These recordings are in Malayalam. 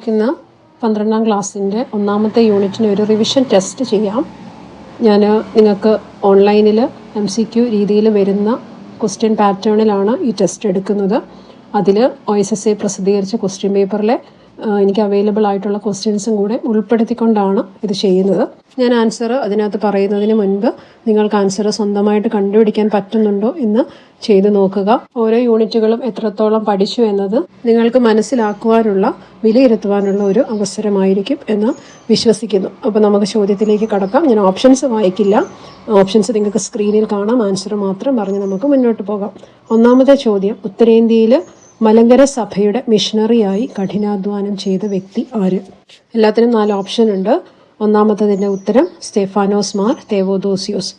നമുക്കിന്ന് 12ാം ക്ലാസ്സിൻ്റെ 1ാമത്തെ യൂണിറ്റിന് ഒരു റിവിഷൻ ടെസ്റ്റ് ചെയ്യാം. ഞാൻ നിങ്ങൾക്ക് ഓൺലൈനിൽ MCQ രീതിയിൽ വരുന്ന ക്വസ്റ്റ്യൻ പാറ്റേണിലാണ് ഈ ടെസ്റ്റ് എടുക്കുന്നത്. അതിൽ OSSA പ്രസിദ്ധീകരിച്ച ക്വസ്റ്റ്യൻ പേപ്പറിലെ എനിക്ക് അവൈലബിൾ ആയിട്ടുള്ള ക്വസ്റ്റ്യൻസും കൂടെ ഉൾപ്പെടുത്തിക്കൊണ്ടാണ് ഇത് ചെയ്യുന്നത്. ഞാൻ ആൻസർ അതിനകത്ത് പറയുന്നതിന് മുൻപ് നിങ്ങൾക്ക് ആൻസർ സ്വന്തമായിട്ട് കണ്ടുപിടിക്കാൻ പറ്റുന്നുണ്ടോ എന്ന് ചെയ്തു നോക്കുക. ഓരോ യൂണിറ്റുകളും എത്രത്തോളം പഠിച്ചു എന്നത് നിങ്ങൾക്ക് മനസ്സിലാക്കുവാനുള്ള വിലയിരുത്തുവാനുള്ള ഒരു അവസരമായിരിക്കും എന്ന് വിശ്വസിക്കുന്നു. അപ്പോൾ നമുക്ക് ചോദ്യത്തിലേക്ക് കടക്കാം. ഞാൻ ഓപ്ഷൻസ് വായിക്കില്ല. ഓപ്ഷൻസ് നിങ്ങൾക്ക് സ്ക്രീനിൽ കാണാം. ആൻസർ മാത്രം പറഞ്ഞ് നമുക്ക് മുന്നോട്ട് പോകാം. 1ാമത്തെ ചോദ്യം, ഉത്തരേന്ത്യയിൽ മലങ്കര സഭയുടെ മിഷണറിയായി കഠിനാധ്വാനം ചെയ്ത വ്യക്തി ആര്? എല്ലാത്തിനും 4 ഓപ്ഷൻ ഉണ്ട്. 1ാമത്തതിൻ്റെ ഉത്തരം സ്തെഫാനോസ് മാർ തേവോദോസിയോസ്.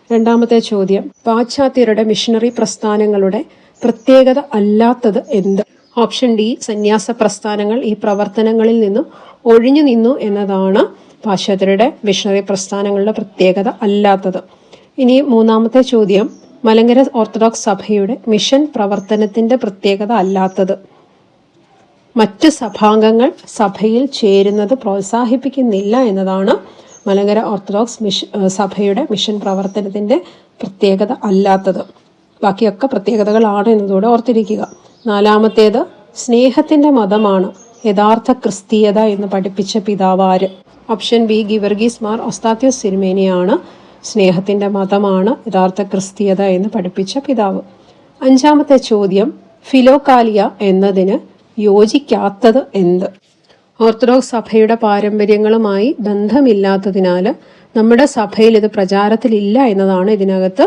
2ാമത്തെ ചോദ്യം, പാശ്ചാത്യരുടെ മിഷണറി പ്രസ്ഥാനങ്ങളുടെ പ്രത്യേകത അല്ലാത്തത് എന്ത്? ഓപ്ഷൻ ഡി, സന്യാസ പ്രസ്ഥാനങ്ങൾ ഈ പ്രവർത്തനങ്ങളിൽ നിന്നും ഒഴിഞ്ഞു നിന്നു എന്നതാണ് പാശ്ചാത്യരുടെ മിഷണറി പ്രസ്ഥാനങ്ങളുടെ പ്രത്യേകത അല്ലാത്തത്. ഇനി 3ാമത്തെ ചോദ്യം, മലങ്കര ഓർത്തഡോക്സ് സഭയുടെ മിഷൻ പ്രവർത്തനത്തിന്റെ പ്രത്യേകത അല്ലാത്തത്. മറ്റ് സഭാംഗങ്ങൾ സഭയിൽ ചേരുന്നത് പ്രോത്സാഹിപ്പിക്കുന്നില്ല എന്നതാണ് മലങ്കര ഓർത്തഡോക്സ് സഭയുടെ മിഷൻ പ്രവർത്തനത്തിന്റെ പ്രത്യേകത അല്ലാത്തത്. ബാക്കിയൊക്കെ പ്രത്യേകതകളാണ് എന്നതോടെ ഓർത്തിരിക്കുക. 4ാമത്തേത്, സ്നേഹത്തിന്റെ മതമാണ് യഥാർത്ഥ ക്രിസ്തീയത എന്ന് പഠിപ്പിച്ച പിതാവ് ആര്? ഓപ്ഷൻ ബി, ഗിവർഗീസ് മാർ ഒസ്താത്യോസ് തിരുമേനിയാണ് സ്നേഹത്തിന്റെ മതമാണ് യഥാർത്ഥ ക്രിസ്തീയത എന്ന് പഠിപ്പിച്ച പിതാവ്. 5ാമത്തെ ചോദ്യം, ഫിലോകാലിയ എന്നതിന് യോജിക്കാത്തത് എന്ത്? ഓർത്തഡോക്സ് സഭയുടെ പാരമ്പര്യങ്ങളുമായി ബന്ധമില്ലാത്തതിനാൽ നമ്മുടെ സഭയിൽ ഇത് പ്രചാരത്തിലില്ല എന്നതാണ് ഇതിനകത്ത്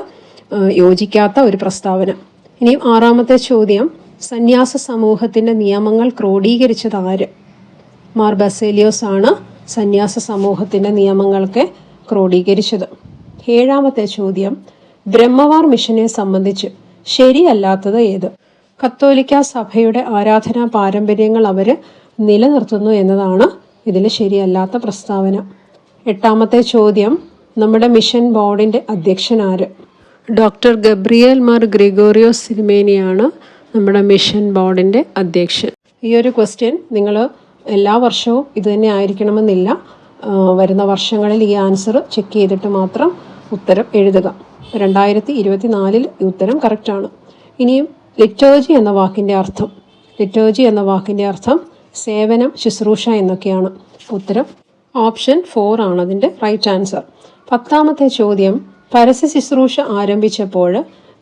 യോജിക്കാത്ത ഒരു പ്രസ്താവന. ഇനി 6ാമത്തെ ചോദ്യം, സന്യാസ സമൂഹത്തിന്റെ നിയമങ്ങൾ ക്രോഡീകരിച്ചത് ആര്? മാർ ബസേലിയോസ് ആണ് സന്യാസ സമൂഹത്തിന്റെ നിയമങ്ങളൊക്കെ ക്രോഡീകരിച്ചത്. 7ാമത്തെ ചോദ്യം, ബ്രഹ്മവാർ മിഷനെ സംബന്ധിച്ച് ശരിയല്ലാത്തത് ഏത്? കത്തോലിക്ക സഭയുടെ ആരാധനാ പാരമ്പര്യങ്ങൾ അവർ നിലനിർത്തുന്നു എന്നതാണ് ഇതിൽ ശരിയല്ലാത്ത പ്രസ്താവന. 8ാമത്തെ ചോദ്യം, നമ്മുടെ മിഷൻ ബോർഡിന്റെ അധ്യക്ഷൻ ആര്? ഡോക്ടർ ഗബ്രിയേൽ മാർ ഗ്രിഗോറിയോസ് തിരുമേനിയാണ് നമ്മുടെ മിഷൻ ബോർഡിന്റെ അധ്യക്ഷൻ. ഈ ഒരു ക്വസ്റ്റ്യൻ നിങ്ങൾ എല്ലാ വർഷവും ഇത് തന്നെ ആയിരിക്കണമെന്നില്ല. വരുന്ന വർഷങ്ങളിൽ ഈ ആൻസർ ചെക്ക് ചെയ്തിട്ട് മാത്രം ഉത്തരം എഴുതുക. 2024 ഈ ഉത്തരം കറക്റ്റാണ്. ഇനിയും ലിറ്റോർജി എന്ന വാക്കിൻ്റെ അർത്ഥം സേവനം, ശുശ്രൂഷ എന്നൊക്കെയാണ്. ഉത്തരം ഓപ്ഷൻ 4 ആണ് അതിൻ്റെ റൈറ്റ് ആൻസർ. 10ാമത്തെ ചോദ്യം, പരസ്യ ശുശ്രൂഷ ആരംഭിച്ചപ്പോൾ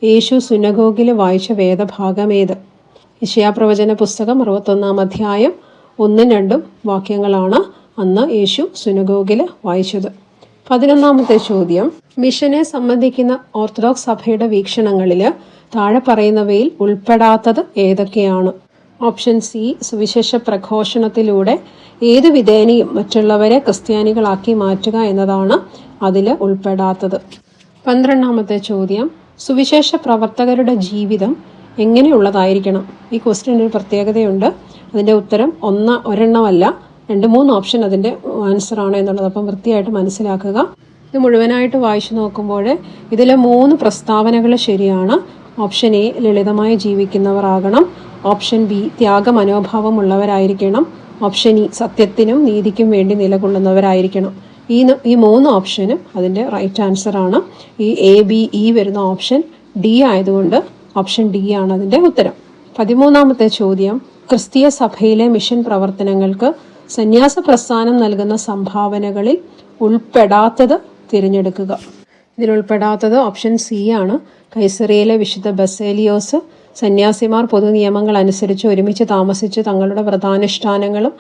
യേശു സുനഗോഗിൽ വായിച്ച വേദഭാഗമേത്? യശയ്യാപ്രവചന പുസ്തകം 61ാം അധ്യായം 1ഉം 2ഉം വാക്യങ്ങളാണ് അന്ന് യേശു സുനഗോഗിൽ വായിച്ചത്. 11ാമത്തെ ചോദ്യം, മിഷനെ സംബന്ധിക്കുന്ന ഓർത്തഡോക്സ് സഭയുടെ വീക്ഷണങ്ങളിൽ താഴെ പറയുന്നവയിൽ ഉൾപ്പെടാത്തത് ഏതൊക്കെയാണ്? ഓപ്ഷൻ സി, സുവിശേഷ പ്രഘോഷണത്തിലൂടെ ഏതു വിധേനയും മറ്റുള്ളവരെ ക്രിസ്ത്യാനികളാക്കി മാറ്റുക എന്നതാണ് അതിൽ ഉൾപ്പെടാത്തത്. 12ാമത്തെ ചോദ്യം, സുവിശേഷ പ്രവർത്തകരുടെ ജീവിതം എങ്ങനെയുള്ളതായിരിക്കണം? ഈ ക്വസ്റ്റ്യൻ ഒരു പ്രത്യേകതയുണ്ട്. അതിൻ്റെ ഉത്തരം ഒരെണ്ണമല്ല, 2-3 ഓപ്ഷൻ അതിൻ്റെ ആൻസറാണ് എന്നുള്ളത്. അപ്പം വൃത്തിയായിട്ട് മനസ്സിലാക്കുക. ഇത് മുഴുവനായിട്ട് വായിച്ചു നോക്കുമ്പോൾ ഇതിലെ 3 പ്രസ്താവനകൾ ശരിയാണ്. ഓപ്ഷൻ എ, ലളിതമായി ജീവിക്കുന്നവർ ആകണം. ഓപ്ഷൻ ബി, ത്യാഗമനോഭാവമുള്ളവരായിരിക്കണം. ഓപ്ഷൻ ഇ, സത്യത്തിനും നീതിക്കും വേണ്ടി നിലകൊള്ളുന്നവരായിരിക്കണം. ഈ 3 ഓപ്ഷനും അതിൻ്റെ റൈറ്റ് ആൻസറാണ്. ഈ എ, ബി, ഇ വരുന്ന ഓപ്ഷൻ ഡി ആയതുകൊണ്ട് ഓപ്ഷൻ ഡി ആണ് അതിൻ്റെ ഉത്തരം. 13ാമത്തെ ചോദ്യം, ക്രിസ്തീയ സഭയിലെ മിഷൻ പ്രവർത്തനങ്ങൾക്ക് സന്യാസ പ്രസ്ഥാനം നൽകുന്ന സംഭാവനകളിൽ ഉൾപ്പെടാത്തത് തിരഞ്ഞെടുക്കുക. ഇതിലുൾപ്പെടാത്തത് ഓപ്ഷൻ സി ആണ്. കൈസറിയയിലെ വിശുദ്ധ ബസേലിയോസ് സന്യാസിമാർ പൊതു നിയമങ്ങൾ അനുസരിച്ച് ഒരുമിച്ച് താമസിച്ച് തങ്ങളുടെ വ്രതാനുഷ്ഠാനങ്ങളും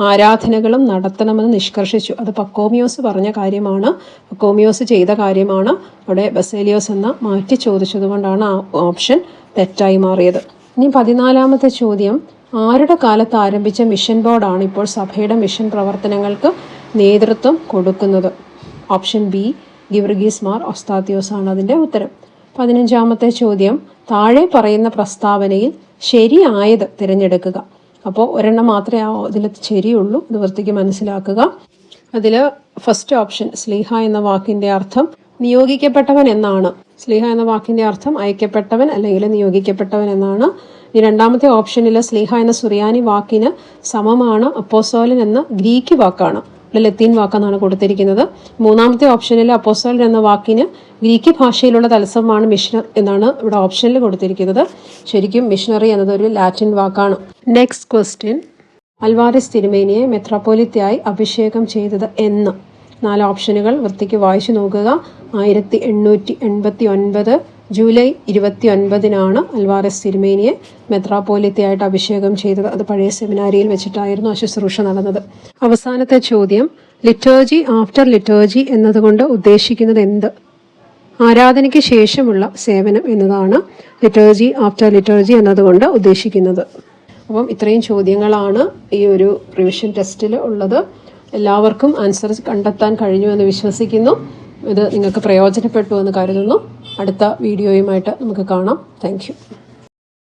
ആരാധനകളും നടത്തണമെന്ന് നിഷ്കർഷിച്ചു. അത് പക്കോമിയോസ് പറഞ്ഞ കാര്യമാണ്, പക്കോമിയോസ് ചെയ്ത കാര്യമാണ്. അവിടെ ബസേലിയോസ് എന്ന മാറ്റി ചോദിച്ചതുകൊണ്ടാണ് ആ ഓപ്ഷൻ തെറ്റായി മാറിയത്. ഇനി 14ാമത്തെ ചോദ്യം, ആരുടെ കാലത്ത് ആരംഭിച്ച മിഷൻ ബോർഡാണ് ഇപ്പോൾ സഭയുടെ മിഷൻ പ്രവർത്തനങ്ങൾക്ക് നേതൃത്വം കൊടുക്കുന്നത്? ഓപ്ഷൻ ബി, ഗിവർഗീസ് മാർ ഒസ്താത്യോസ് ആണ് അതിൻ്റെ ഉത്തരം. 15ാമത്തെ ചോദ്യം, താഴെ പറയുന്ന പ്രസ്താവനയിൽ ശരിയായത് തിരഞ്ഞെടുക്കുക. അപ്പോൾ ഒരെണ്ണം മാത്രമേ ഇതിൽ ശരിയുള്ളൂ. ഇത് വൃത്തിക്ക് മനസ്സിലാക്കുക. അതിൽ ഫസ്റ്റ് ഓപ്ഷൻ, സ്ലീഹ എന്ന വാക്കിൻ്റെ അർത്ഥം നിയോഗിക്കപ്പെട്ടവൻ എന്നാണ്. സ്ലീഹ എന്ന വാക്കിന്റെ അർത്ഥം അയക്കപ്പെട്ടവൻ അല്ലെങ്കിൽ നിയോഗിക്കപ്പെട്ടവൻ എന്നാണ്. ഈ രണ്ടാമത്തെ ഓപ്ഷനിൽ സ്ലീഹ എന്ന സുറിയാനി വാക്കിന് സമമാണ് അപ്പോസ്തലൻ എന്ന ഗ്രീക്ക് വാക്കാണ്. ഇവിടെ ലത്തീൻ വാക്കെന്നാണ് കൊടുത്തിരിക്കുന്നത്. മൂന്നാമത്തെ ഓപ്ഷനിൽ അപ്പോസ്തലൻ എന്ന വാക്കിന് ഗ്രീക്ക് ഭാഷയിലുള്ള തത്സമമാണ് മിഷണർ എന്നാണ് ഇവിടെ ഓപ്ഷനിൽ കൊടുത്തിരിക്കുന്നത്. ശരിക്കും മിഷണറി എന്നതൊരു ലാറ്റിൻ വാക്കാണ്. നെക്സ്റ്റ് ക്വസ്റ്റ്യൻ, അൽവാരിസ് തിരുമേനിയെ മെത്രാപ്പോലിത്തയായി അഭിഷേകം ചെയ്തത് എന്ന്. 4 ഓപ്ഷനുകൾ വൃത്തിക്ക് വായിച്ചു നോക്കുക. 1889 ജൂലൈ 29 അൽവാരിസ് തിരുമേനിയെ മെത്രാപ്പോലിത്തയായിട്ട് അഭിഷേകം ചെയ്തത്. അത് പഴയ സെമിനാരിയിൽ വെച്ചിട്ടായിരുന്നു ആ ശുശ്രൂഷ നടന്നത്. അവസാനത്തെ ചോദ്യം, ലിറ്റേർജി ആഫ്റ്റർ ലിറ്റേർജി എന്നതുകൊണ്ട് ഉദ്ദേശിക്കുന്നത് എന്ത്? ആരാധനയ്ക്ക് ശേഷമുള്ള സേവനം എന്നതാണ് ലിറ്റേർജി ആഫ്റ്റർ ലിറ്റേർജി എന്നതുകൊണ്ട് ഉദ്ദേശിക്കുന്നത്. അപ്പം ഇത്രയും ചോദ്യങ്ങളാണ് ഈ ഒരു റിവിഷൻ ടെസ്റ്റിൽ ഉള്ളത്. എല്ലാവർക്കും ആൻസർ കണ്ടെത്താൻ കഴിഞ്ഞു എന്ന് വിശ്വസിക്കുന്നു. ഇത് നിങ്ങൾക്ക് പ്രയോജനപ്പെട്ടു എന്ന് കരുതുന്നു. അടുത്ത വീഡിയോയുമായിട്ട് നമുക്ക് കാണാം. Thank you.